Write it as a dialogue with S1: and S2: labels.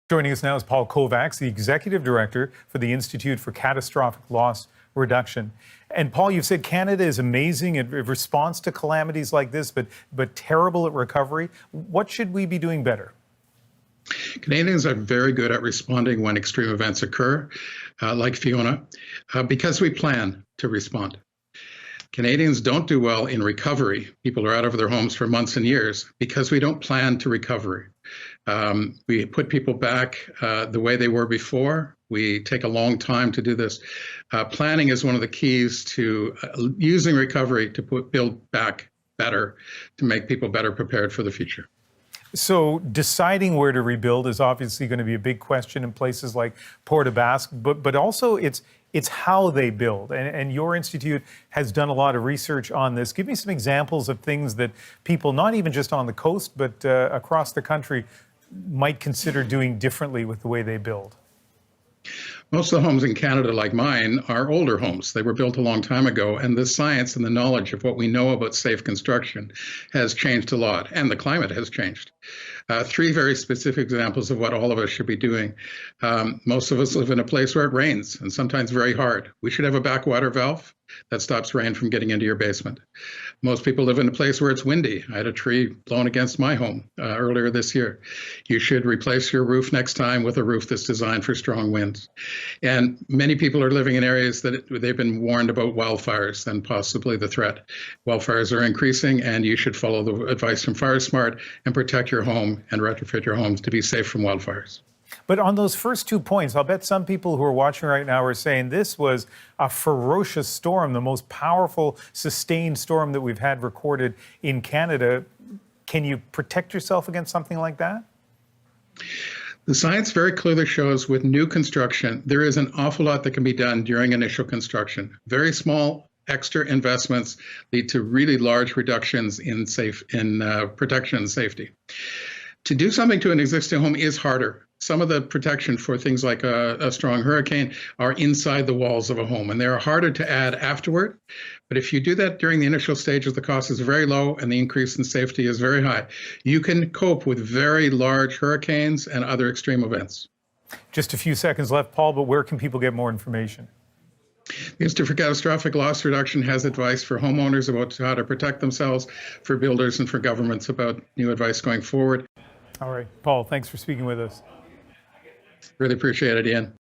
S1: Joining us now is Paul Kovacs, the Executive Director for the Institute for Catastrophic Loss Reduction. And Paul, you've said Canada is amazing at response to calamities like this, but terrible at recovery. What should we be doing better?
S2: Canadians are very good at responding when extreme events occur, like Fiona, because we plan to respond. Canadians don't do well in recovery. People are out of their homes for months and years because we don't plan to recovery. We put people back the way they were before. We take a long time to do this. Planning is one of the keys to using recovery to build back better, to make people better prepared for the future.
S1: So deciding where to rebuild is obviously going to be a big question in places like Port aux Basques, but also it's how they build. And your institute has done a lot of research on this. Give me some examples of things that people, not even just on the coast, but across the country, might consider doing differently with the way they build.
S2: Most of the homes in Canada, like mine, are older homes. They were built a long time ago, and the science and the knowledge of what we know about safe construction has changed a lot, and the climate has changed. Three very specific examples of what all of us should be doing. Most of us live in a place where it rains, and sometimes very hard. We should have a backwater valve that stops rain from getting into your basement. Most people live in a place where it's windy. I had a tree blown against my home earlier this year. You should replace your roof next time with a roof that's designed for strong winds. And many people are living in areas that they've been warned about wildfires and possibly the threat. Wildfires are increasing, and you should follow the advice from FireSmart and protect your home and retrofit your homes to be safe from wildfires.
S1: But on those first 2 points, I'll bet some people who are watching right now are saying this was a ferocious storm, the most powerful sustained storm that we've had recorded in Canada. Can you protect yourself against something like that?
S2: The science very clearly shows with new construction, there is an awful lot that can be done during initial construction. Very small extra investments lead to really large reductions in protection and safety. To do something to an existing home is harder. Some of the protection for things like a strong hurricane are inside the walls of a home, and they're harder to add afterward. But if you do that during the initial stages, the cost is very low and the increase in safety is very high. You can cope with very large hurricanes and other extreme events.
S1: Just a few seconds left, Paul, but where can people get more information?
S2: The Institute for Catastrophic Loss Reduction has advice for homeowners about how to protect themselves, for builders and for governments about new advice going forward.
S1: All right, Paul, thanks for speaking with us.
S2: Really appreciate it, Ian.